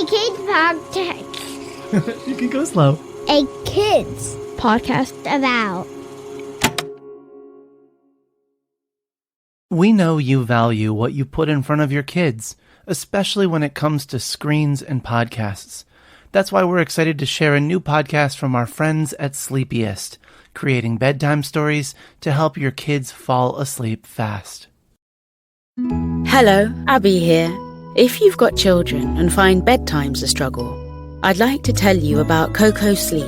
kids podcast. You can go slow. A kids podcast about. We know you value what you put in front of your kids, especially when it comes to screens and podcasts. That's why we're excited to share a new podcast from our friends at Sleepiest, creating bedtime stories to help your kids fall asleep fast. Hello, Abby here. If you've got children and find bedtime's a struggle, I'd like to tell you about Coco Sleep,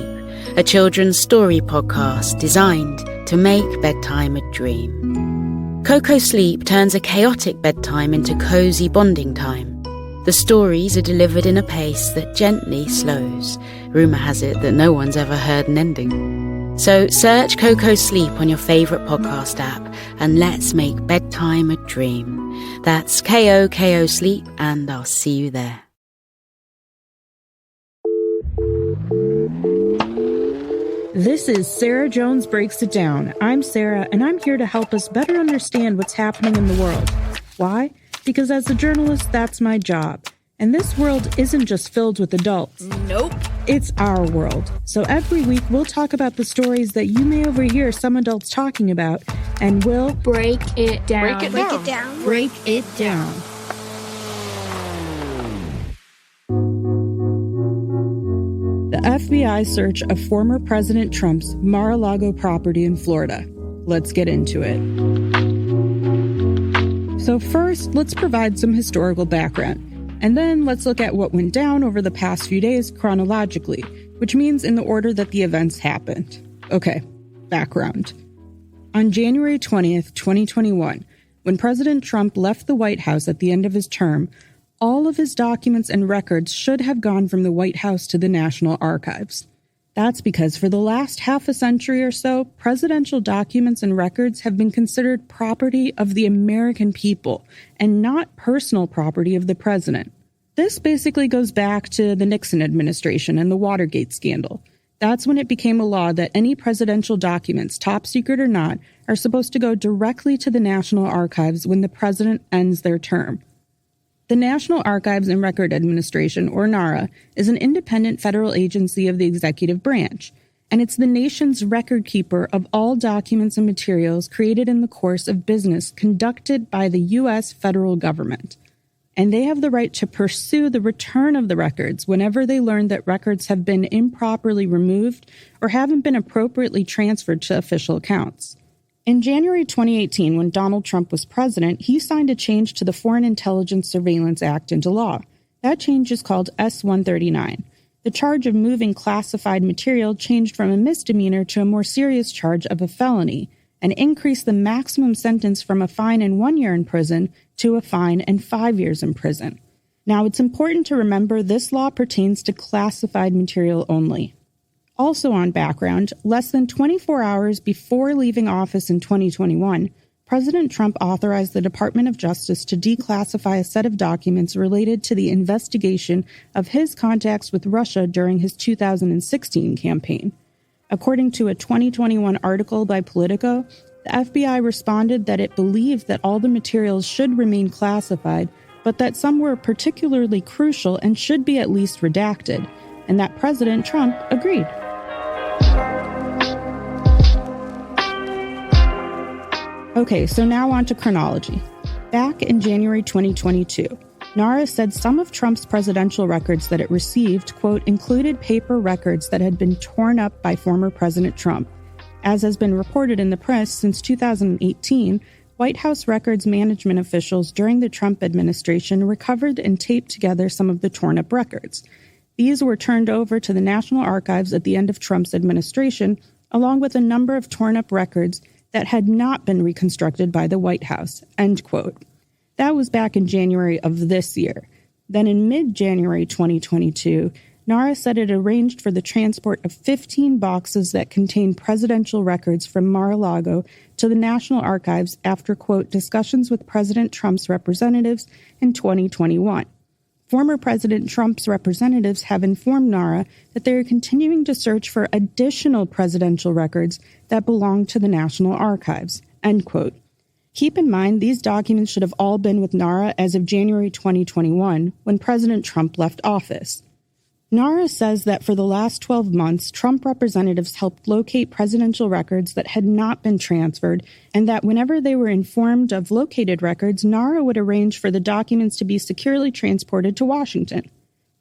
a children's story podcast designed to make bedtime a dream. Coco Sleep turns a chaotic bedtime into cozy bonding time. The stories are delivered in a pace that gently slows. Rumour has it that no one's ever heard an ending. So search Coco Sleep on your favourite podcast app and let's make bedtime a dream. That's KOKO Sleep, and I'll see you there. This is Sarah Jones Breaks It Down. I'm Sarah, and I'm here to help us better understand what's happening in the world. Why? Because as a journalist, that's my job. And this world isn't just filled with adults. Nope. It's our world. So every week, we'll talk about the stories that you may overhear some adults talking about, and we'll break it down. Break it down. Break it down. The FBI search of former President Trump's Mar-a-Lago property in Florida. Let's get into it. So first, let's provide some historical background. And then let's look at what went down over the past few days chronologically, which means in the order that the events happened. Okay, background. On January 20th, 2021, when President Trump left the White House at the end of his term, all of his documents and records should have gone from the White House to the National Archives. That's because for the last half a century or so, presidential documents and records have been considered property of the American people and not personal property of the president. This basically goes back to the Nixon administration and the Watergate scandal. That's when it became a law that any presidential documents, top secret or not, are supposed to go directly to the National Archives when the president ends their term. The National Archives and Record Administration, or NARA, is an independent federal agency of the executive branch, and it's the nation's record keeper of all documents and materials created in the course of business conducted by the U.S. federal government. And they have the right to pursue the return of the records whenever they learn that records have been improperly removed or haven't been appropriately transferred to official accounts. In January 2018, when Donald Trump was president, he signed a change to the Foreign Intelligence Surveillance Act into law. That change is called S-139. The charge of moving classified material changed from a misdemeanor to a more serious charge of a felony, and increased the maximum sentence from a fine and 1 year in prison to a fine and 5 years in prison. Now, it's important to remember this law pertains to classified material only. Also on background, less than 24 hours before leaving office in 2021, President Trump authorized the Department of Justice to declassify a set of documents related to the investigation of his contacts with Russia during his 2016 campaign. According to a 2021 article by Politico, the FBI responded that it believed that all the materials should remain classified, but that some were particularly crucial and should be at least redacted, and that President Trump agreed. Okay, so now on to chronology. Back in January 2022, NARA said some of Trump's presidential records that it received, quote, included paper records that had been torn up by former President Trump. As has been reported in the press since 2018, White House records management officials during the Trump administration recovered and taped together some of the torn-up records. These were turned over to the National Archives at the end of Trump's administration, along with a number of torn-up records that had not been reconstructed by the White House, end quote. That was back in January of this year. Then in mid-January 2022, NARA said it arranged for the transport of 15 boxes that contained presidential records from Mar-a-Lago to the National Archives after, quote, discussions with President Trump's representatives in 2021. Former President Trump's representatives have informed NARA that they are continuing to search for additional presidential records that belong to the National Archives, end quote. Keep in mind, these documents should have all been with NARA as of January 2021, when President Trump left office. NARA says that for the last 12 months, Trump representatives helped locate presidential records that had not been transferred, and that whenever they were informed of located records, NARA would arrange for the documents to be securely transported to Washington.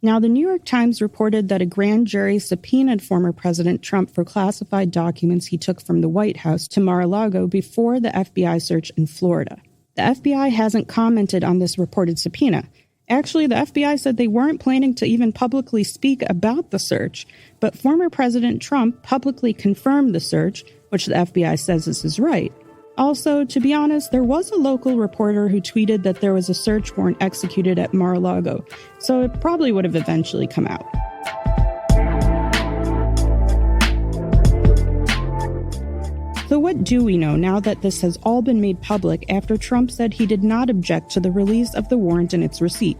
Now, the New York Times reported that a grand jury subpoenaed former President Trump for classified documents he took from the White House to Mar-a-Lago before the FBI search in Florida. The FBI hasn't commented on this reported subpoena. Actually, the FBI said they weren't planning to even publicly speak about the search, but former President Trump publicly confirmed the search, which the FBI says this is right. Also, to be honest, there was a local reporter who tweeted that there was a search warrant executed at Mar-a-Lago, so it probably would have eventually come out. So what do we know now that this has all been made public after Trump said he did not object to the release of the warrant and its receipt?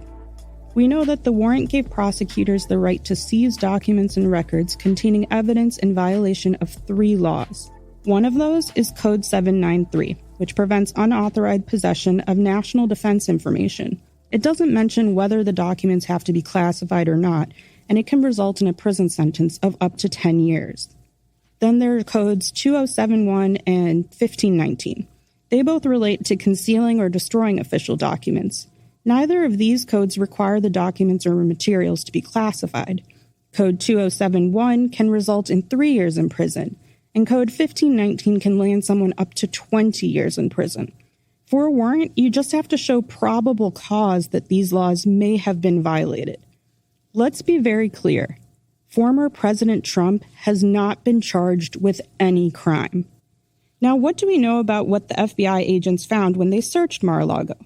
We know that the warrant gave prosecutors the right to seize documents and records containing evidence in violation of 3 laws. One of those is Code 793, which prevents unauthorized possession of national defense information. It doesn't mention whether the documents have to be classified or not, and it can result in a prison sentence of up to 10 years. Then there are codes 2071 and 1519. They both relate to concealing or destroying official documents. Neither of these codes require the documents or materials to be classified. Code 2071 can result in 3 years in prison, and Code 1519 can land someone up to 20 years in prison. For a warrant, you just have to show probable cause that these laws may have been violated. Let's be very clear. Former President Trump has not been charged with any crime. Now, what do we know about what the FBI agents found when they searched Mar-a-Lago?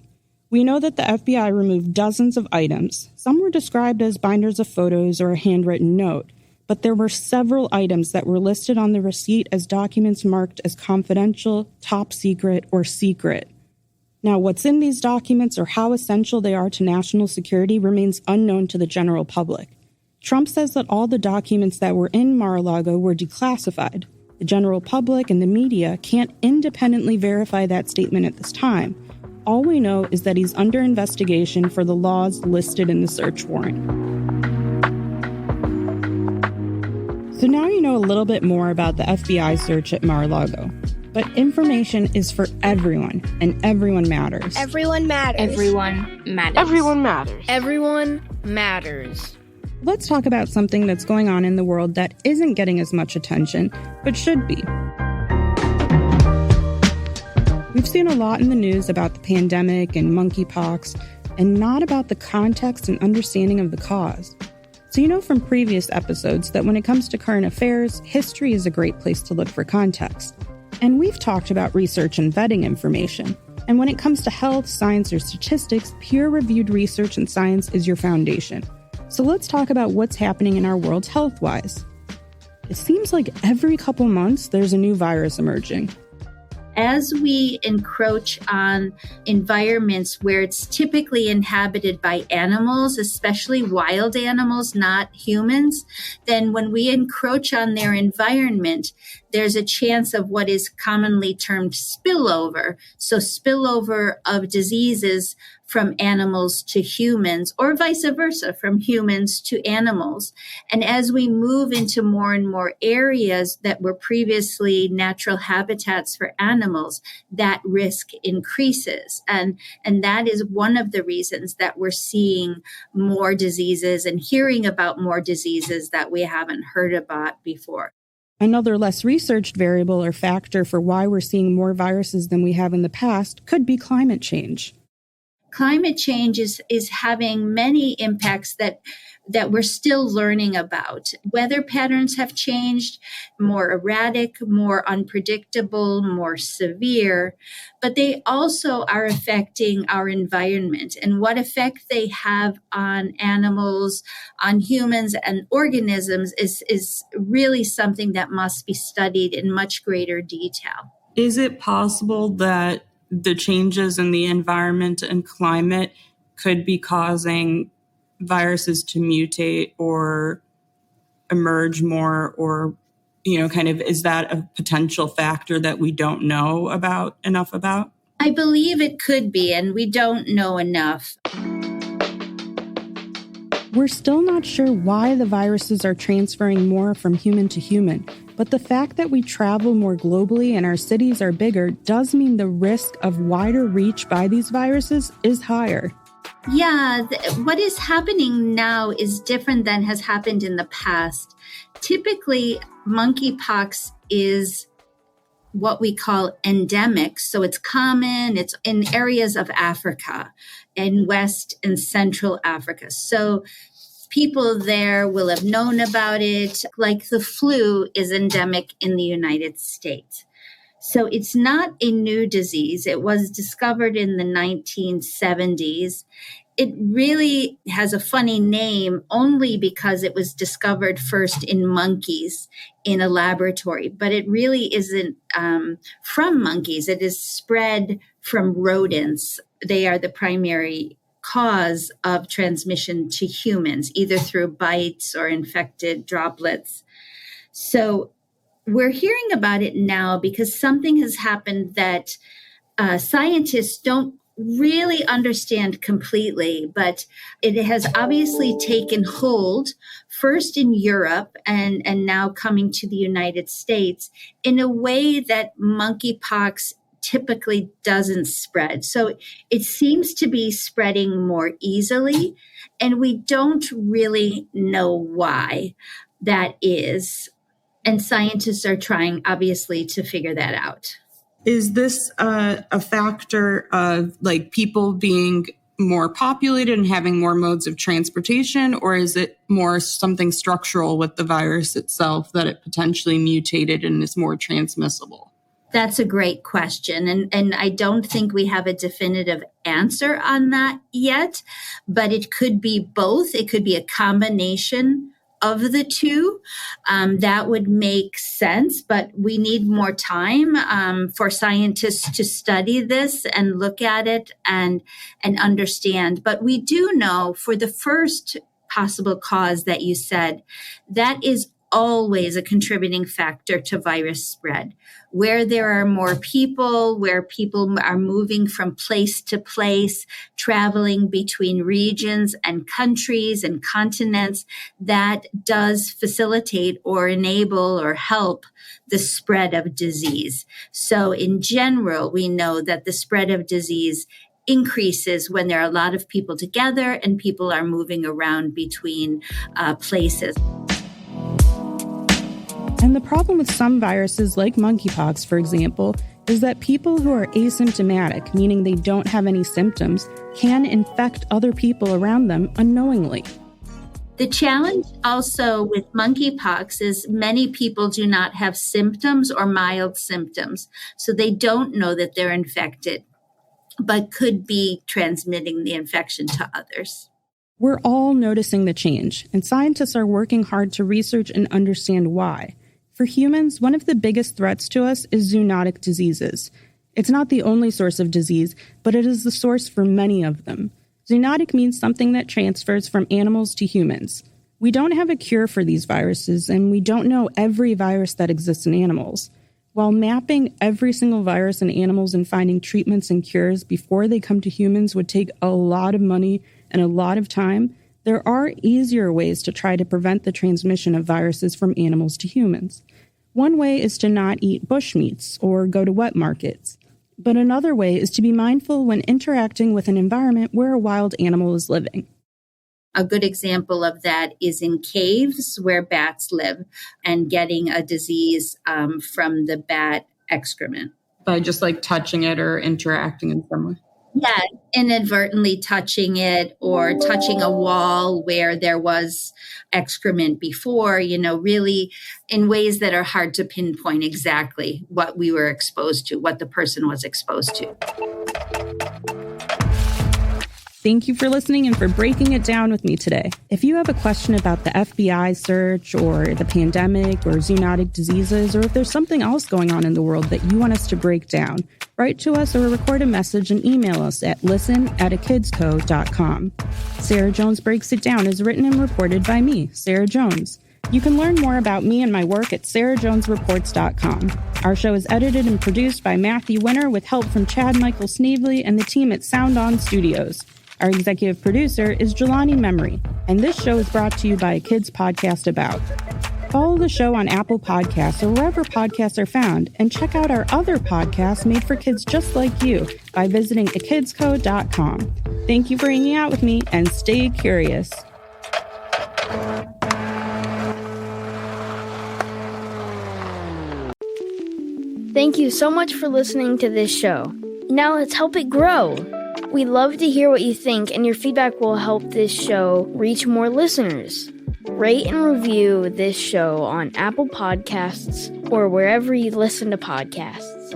We know that the FBI removed dozens of items. Some were described as binders of photos or a handwritten note, but there were several items that were listed on the receipt as documents marked as confidential, top secret, or secret. Now, what's in these documents or how essential they are to national security remains unknown to the general public. Trump says that all the documents that were in Mar-a-Lago were declassified. The general public and the media can't independently verify that statement at this time. All we know is that he's under investigation for the laws listed in the search warrant. So now you know a little bit more about the FBI search at Mar-a-Lago. But information is for everyone, and everyone matters. Everyone matters. Everyone matters. Everyone matters. Everyone matters. Let's talk about something that's going on in the world that isn't getting as much attention, but should be. We've seen a lot in the news about the pandemic and monkeypox, and not about the context and understanding of the cause. So you know from previous episodes that when it comes to current affairs, history is a great place to look for context. And we've talked about research and vetting information. And when it comes to health, science, or statistics, peer-reviewed research and science is your foundation. So let's talk about what's happening in our world health-wise. It seems like every couple months there's a new virus emerging. As we encroach on environments where it's typically inhabited by animals, especially wild animals, not humans, then when we encroach on their environment, there's a chance of what is commonly termed spillover. So spillover of diseases from animals to humans, or vice versa, from humans to animals. And as we move into more and more areas that were previously natural habitats for animals, that risk increases. And that is one of the reasons that we're seeing more diseases and hearing about more diseases that we haven't heard about before. Another less researched variable or factor for why we're seeing more viruses than we have in the past could be climate change. Climate change is having many impacts that we're still learning about. Weather patterns have changed, more erratic, more unpredictable, more severe, but they also are affecting our environment and what effect they have on animals, on humans and organisms is really something that must be studied in much greater detail. Is it possible that the changes in the environment and climate could be causing viruses to mutate or emerge more, or, is that a potential factor that we don't know enough about? I believe it could be, and we don't know enough. We're still not sure why the viruses are transferring more from human to human, but the fact that we travel more globally and our cities are bigger does mean the risk of wider reach by these viruses is higher. Yeah, what is happening now is different than has happened in the past. Typically, monkeypox is what we call endemic. So it's common, it's in areas of Africa, in West and Central Africa. So people there will have known about it, like the flu is endemic in the United States. So it's not a new disease. It was discovered in the 1970s. It really has a funny name only because it was discovered first in monkeys in a laboratory, but it really isn't from monkeys. It is spread from rodents. They are the primary cause of transmission to humans, either through bites or infected droplets. So we're hearing about it now because something has happened that scientists don't really understand completely, but it has obviously taken hold first in Europe and now coming to the United States in a way that monkeypox typically doesn't spread. So it seems to be spreading more easily, and we don't really know why that is. And scientists are trying, obviously, to figure that out. Is this a factor of like people being more populated and having more modes of transportation, or is it more something structural with the virus itself that it potentially mutated and is more transmissible? That's a great question. And I don't think we have a definitive answer on that yet, but it could be both. It could be a combination of the two. That would make sense, but we need more time for scientists to study this and look at it and understand. But we do know for the first possible cause that you said, that is always a contributing factor to virus spread. Where there are more people, where people are moving from place to place, traveling between regions and countries and continents, that does facilitate or enable or help the spread of disease. So in general, we know that the spread of disease increases when there are a lot of people together and people are moving around between places. And the problem with some viruses, like monkeypox, for example, is that people who are asymptomatic, meaning they don't have any symptoms, can infect other people around them unknowingly. The challenge also with monkeypox is many people do not have symptoms or mild symptoms, so they don't know that they're infected, but could be transmitting the infection to others. We're all noticing the change, and scientists are working hard to research and understand why. For humans, one of the biggest threats to us is zoonotic diseases. It's not the only source of disease, but it is the source for many of them. Zoonotic means something that transfers from animals to humans. We don't have a cure for these viruses, and we don't know every virus that exists in animals. While mapping every single virus in animals and finding treatments and cures before they come to humans would take a lot of money and a lot of time, there are easier ways to try to prevent the transmission of viruses from animals to humans. One way is to not eat bushmeats or go to wet markets. But another way is to be mindful when interacting with an environment where a wild animal is living. A good example of that is in caves where bats live and getting a disease from the bat excrement. By just like touching it or interacting in some way? Yeah, inadvertently touching it or touching a wall where there was excrement before, really in ways that are hard to pinpoint exactly what we were exposed to, what the person was exposed to. Thank you for listening and for breaking it down with me today. If you have a question about the FBI search or the pandemic or zoonotic diseases, or if there's something else going on in the world that you want us to break down, write to us or record a message and email us at listen@akidsco.com. Sarah Jones Breaks It Down is written and reported by me, Sarah Jones. You can learn more about me and my work at sarahjonesreports.com. Our show is edited and produced by Matthew Winter with help from Chad Michael Snavely and the team at Sound On Studios. Our executive producer is Jelani Memory, and this show is brought to you by A Kids Podcast About. Follow the show on Apple Podcasts or wherever podcasts are found, and check out our other podcasts made for kids just like you by visiting akidsco.com. Thank you for hanging out with me, and stay curious. Thank you so much for listening to this show. Now let's help it grow. We love to hear what you think, and your feedback will help this show reach more listeners. Rate and review this show on Apple Podcasts or wherever you listen to podcasts.